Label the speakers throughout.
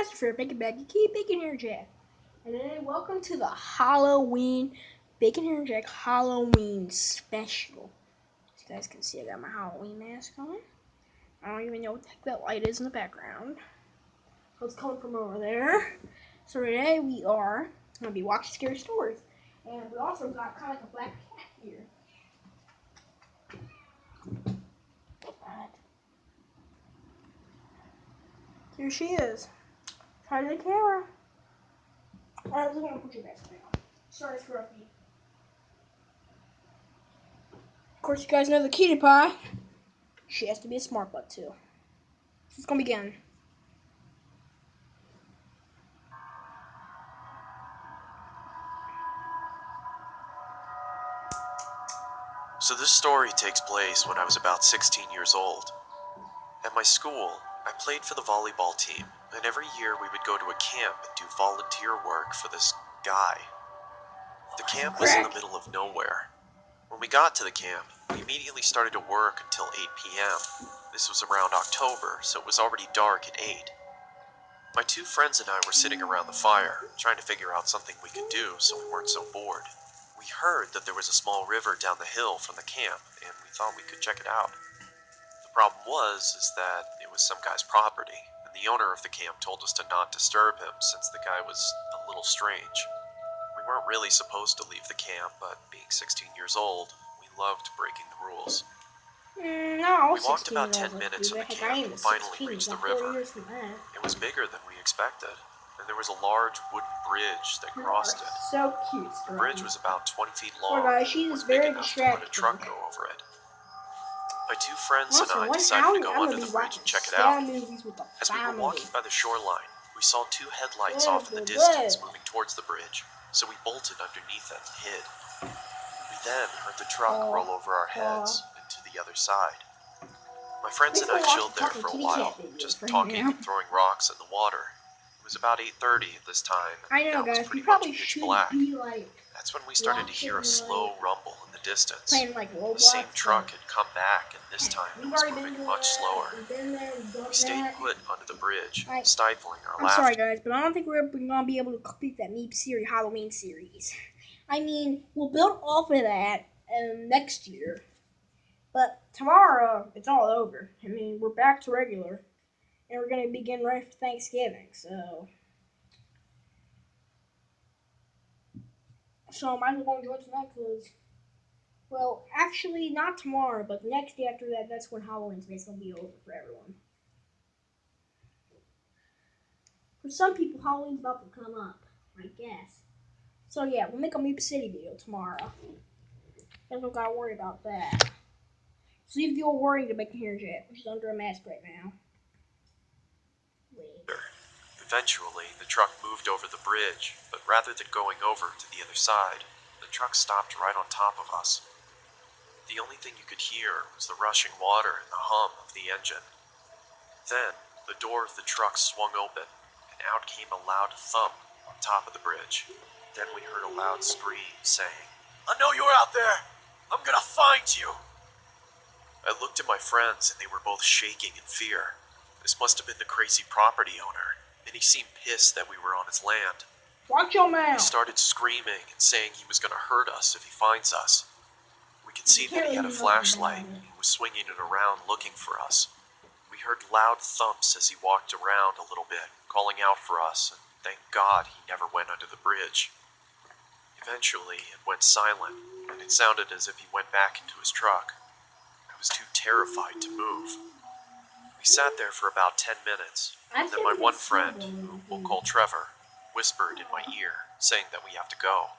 Speaker 1: Master Fair Bacon Baggy Key Bacon Hair Jack. And then welcome to the Halloween Bacon Hair Jack Halloween special. As you guys can see, I got my Halloween mask on. I don't even know what the heck that light is in the background. So it's coming from over there. So today we are going to be watching scary stories. And we also got kind of like a black cat here. Here she is. Try the camera. Alright, I'm going to put you back down. Sorry, Scruffy. Of course, you guys know the cutie pie. She has to be a smart butt too. It's gonna begin.
Speaker 2: So this story takes place when I was about 16 years old. At my school, I played for the volleyball team, and every year we would go to a camp and do volunteer work for this guy. The camp was in the middle of nowhere. When we got to the camp, we immediately started to work until 8 p.m. This was around October, so it was already dark at 8. My two friends and I were sitting around the fire, trying to figure out something we could do so we weren't so bored. We heard that there was a small river down the hill from the camp, and we thought we could check it out. The problem is that it was some guy's property, and the owner of the camp told us to not disturb him since the guy was a little strange. We weren't really supposed to leave the camp, but being 16 years old, we loved breaking the rules.
Speaker 1: No,
Speaker 2: We walked about 10 minutes from the camp and finally reached the river. It was bigger than we expected, and there was a large wooden bridge that crossed it.
Speaker 1: So cute.
Speaker 2: The bridge was about 20 feet long
Speaker 1: guys,
Speaker 2: and
Speaker 1: she
Speaker 2: was
Speaker 1: is
Speaker 2: big
Speaker 1: very
Speaker 2: enough to let a
Speaker 1: distracting.
Speaker 2: truck go over it. My two friends and
Speaker 1: Also,
Speaker 2: I
Speaker 1: one
Speaker 2: decided
Speaker 1: hour
Speaker 2: to go
Speaker 1: I'm
Speaker 2: under
Speaker 1: gonna
Speaker 2: the
Speaker 1: be
Speaker 2: bridge
Speaker 1: watching
Speaker 2: and check it
Speaker 1: scary
Speaker 2: out.
Speaker 1: movies with the
Speaker 2: As we were
Speaker 1: family.
Speaker 2: walking by the shoreline, we saw two headlights
Speaker 1: Good,
Speaker 2: off in the
Speaker 1: good,
Speaker 2: distance
Speaker 1: good.
Speaker 2: moving towards the bridge, so we bolted underneath it and hid. We then heard the truck roll over our heads and to the other side. My friends and I chilled there for a while, just talking and throwing rocks in the water. It was about 8:30 at this time,
Speaker 1: I
Speaker 2: and
Speaker 1: know,
Speaker 2: now it was
Speaker 1: guys. We
Speaker 2: pretty
Speaker 1: probably
Speaker 2: much pitch
Speaker 1: should
Speaker 2: black.
Speaker 1: be like
Speaker 2: That's when we started to hear a slow rumble in the distance.
Speaker 1: playing like Roblox.
Speaker 2: The same truck had come back, and this time it
Speaker 1: We've
Speaker 2: was
Speaker 1: already been
Speaker 2: moving
Speaker 1: doing
Speaker 2: much
Speaker 1: that.
Speaker 2: slower.
Speaker 1: We've been there. We've done
Speaker 2: We stayed
Speaker 1: that.
Speaker 2: put under the bridge,
Speaker 1: I-
Speaker 2: stifling our
Speaker 1: I'm
Speaker 2: laughter.
Speaker 1: sorry, guys, but I don't think we're gonna be able to complete that Meep series Halloween series. I mean, we'll build off of that next year, but tomorrow it's all over. I mean, we're back to regular, and we're gonna begin right for Thanksgiving. So I might as well enjoy tonight because, well, actually not tomorrow, but the next day after that, that's when Halloween's basically gonna be over for everyone. For some people, Halloween's about to come up, I guess. So yeah, we'll make a Meep City video tomorrow. You don't gotta worry about that. So if you're worried about the hair jet, which is under a mask right now. Wait.
Speaker 2: Eventually, the truck moved over the bridge, but rather than going over to the other side, the truck stopped right on top of us. The only thing you could hear was the rushing water and the hum of the engine. Then, the door of the truck swung open, and out came a loud thump on top of the bridge. Then we heard a loud scream saying, "I know you're out there! I'm gonna find you!" I looked at my friends and they were both shaking in fear. This must have been the crazy property owner, and he seemed pissed that we were on his land.
Speaker 1: Watch your
Speaker 2: He
Speaker 1: mouth!
Speaker 2: started screaming and saying he was gonna hurt us if he finds us. We could see that he had a flashlight and he was swinging it around looking for us. We heard loud thumps as he walked around a little bit, calling out for us, and thank God he never went under the bridge. Eventually, it went silent, and it sounded as if he went back into his truck. I was too terrified to move. We sat there for about 10 minutes, and then my one friend, who we'll call Trevor, whispered in my ear, saying that we have to go.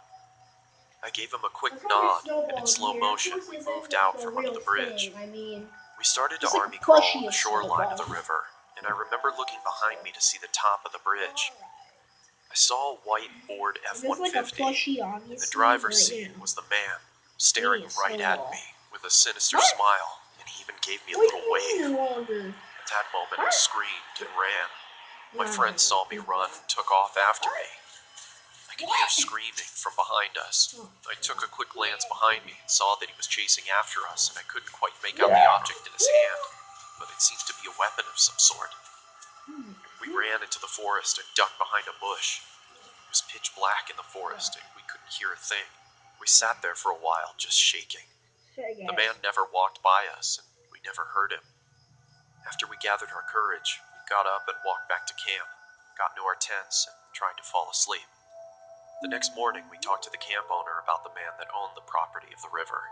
Speaker 2: I gave him a quick nod, and in slow motion, we moved out from under the bridge. We started to army crawl on the shoreline of the river, and I remember looking behind me to see the top of the bridge. I saw a white Ford F-150, and the driver's seat was the man, staring right at me with a sinister smile, and he even gave me a little wave. At that moment, I screamed and ran. My friends saw me run and took off after me. I could hear screaming from behind us. I took a quick glance behind me and saw that he was chasing after us, and I couldn't quite make out the object in his hand, but it seemed to be a weapon of some sort. We ran into the forest and ducked behind a bush. It was pitch black in the forest and we couldn't hear a thing. We sat there for a while, just shaking. The man never walked by us and we never heard him. After we gathered our courage, we got up and walked back to camp, got into our tents, and tried to fall asleep. The next morning, we talked to the camp owner about the man that owned the property of the river.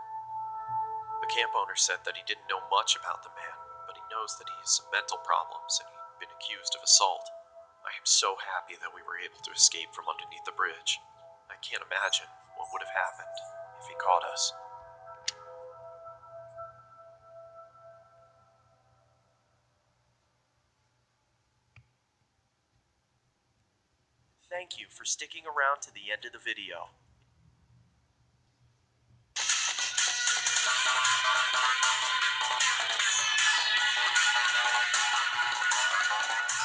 Speaker 2: The camp owner said that he didn't know much about the man, but he knows that he has some mental problems and he'd been accused of assault. I am so happy that we were able to escape from underneath the bridge. I can't imagine what would have happened if he caught us. Thank you for sticking around to the end of the video.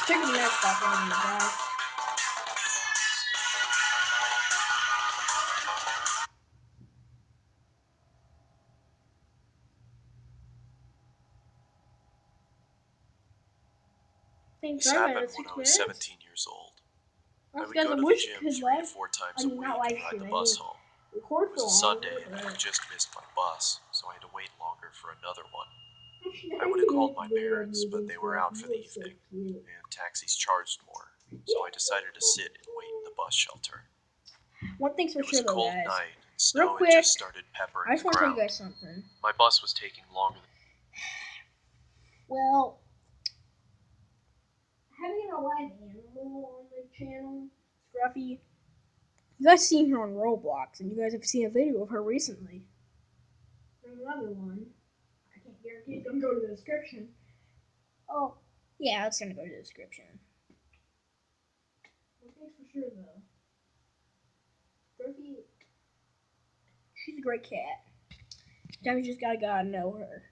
Speaker 1: Check the next one, guys.
Speaker 2: This happened when I was 17 years old. I would go to the gym 3 to 4 times a week and ride the bus home. It was a Sunday and I had just missed my bus, so I had to wait longer for another one. I would have called my parents, but they were out for the evening, and taxis charged more, so I decided to sit and wait in the bus shelter.
Speaker 1: One thing's for
Speaker 2: It was
Speaker 1: sure,
Speaker 2: a cold
Speaker 1: though, guys.
Speaker 2: night, and snow
Speaker 1: quick,
Speaker 2: had just started peppering
Speaker 1: I just
Speaker 2: the
Speaker 1: want to tell you
Speaker 2: ground.
Speaker 1: guys something.
Speaker 2: My bus was taking longer than...
Speaker 1: Well, having a live animal on the channel, Scruffy. You guys seen her on Roblox, and you guys have seen a video of her recently. There's another one. I can't guarantee it's gonna go to the description. Oh, yeah, it's gonna go to the description. One thing's for sure, though. Scruffy, she's a great cat. Sometimes you just gotta know her.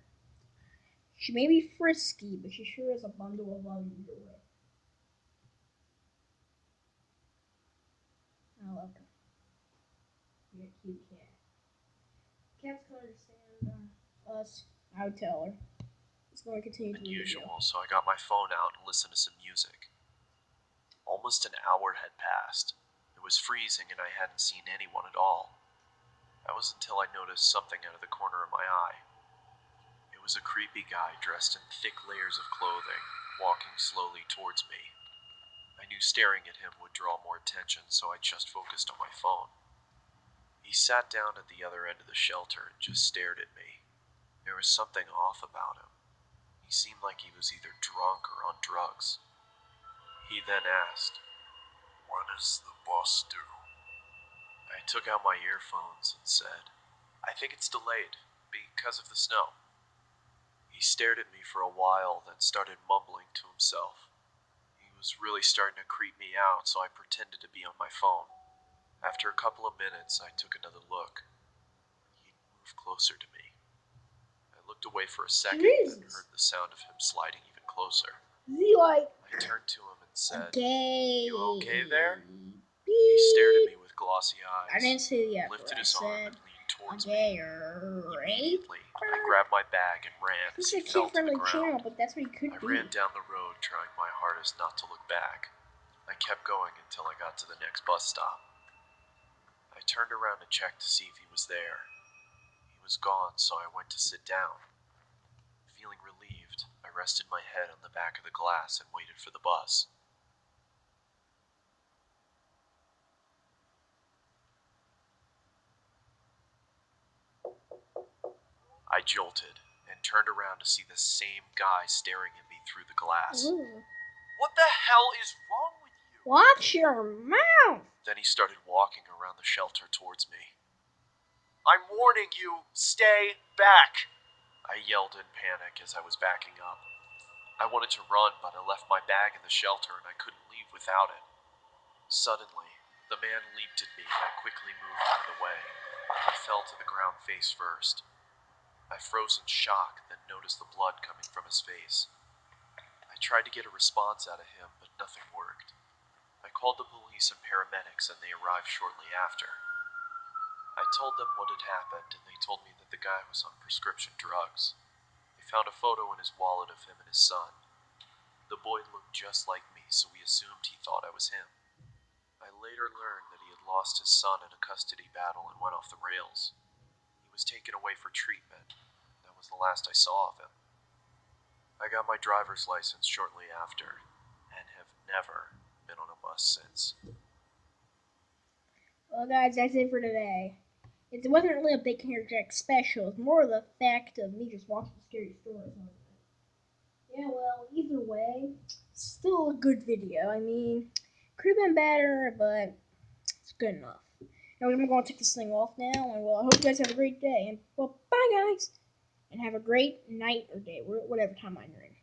Speaker 1: She may be frisky, but she sure is a bundle of love either way. I love her. You're a cute cat. Cats can understand us. I would tell her. It's going to continue to
Speaker 2: be usual, so I got my phone out and listened to some music. Almost an hour had passed. It was freezing and I hadn't seen anyone at all. That was until I noticed something out of the corner of my eye. It was a creepy guy dressed in thick layers of clothing, walking slowly towards me. I knew staring at him would draw more attention, so I just focused on my phone. He sat down at the other end of the shelter and just stared at me. There was something off about him. He seemed like he was either drunk or on drugs. He then asked, "When is the bus due?" I took out my earphones and said, "I think it's delayed because of the snow." He stared at me for a while, then started mumbling to himself. He was really starting to creep me out, so I pretended to be on my phone. After a couple of minutes, I took another look. He moved closer to me. I looked away for a second, then heard the sound of him sliding even closer. I turned to him and said, "You okay there?" He stared at me with glossy eyes.
Speaker 1: I didn't see the
Speaker 2: lifted his arm and leaned towards me. Immediately, I grabbed my bag and ran as he fell to the ground.
Speaker 1: But that's what he could
Speaker 2: I ran down the road, trying my hardest not to look back. I kept going until I got to the next bus stop. I turned around to check to see if he was there. He was gone, so I went to sit down. Feeling relieved, I rested my head on the back of the glass and waited for the bus. I jolted and turned around to see the same guy staring at me through the glass.
Speaker 1: Ooh.
Speaker 2: "What the hell is wrong with you?"
Speaker 1: Watch your mouth!
Speaker 2: Then he started walking around the shelter towards me. "I'm warning you, stay back!" I yelled in panic as I was backing up. I wanted to run, but I left my bag in the shelter and I couldn't leave without it. Suddenly, the man leaped at me and I quickly moved out of the way. He fell to the ground face first. I froze in shock, then noticed the blood coming from his face. I tried to get a response out of him, but nothing worked. I called the police and paramedics and they arrived shortly after. I told them what had happened and they told me that the guy was on prescription drugs. They found a photo in his wallet of him and his son. The boy looked just like me, so we assumed he thought I was him. I later learned that he had lost his son in a custody battle and went off the rails. He was taken away for treatment. That was the last I saw of him. I got my driver's license shortly after, and have never been on a bus since.
Speaker 1: Well, guys, that's it for today. It wasn't really a Bacon Hair Jack special. It's more of the fact of me just watching scary stories on it. Yeah, well, either way, still a good video. I mean, could have been better, but it's good enough. Now I'm going to take this thing off now, and well, I hope you guys have a great day. And well, bye, guys, and have a great night or day, whatever time I'm in.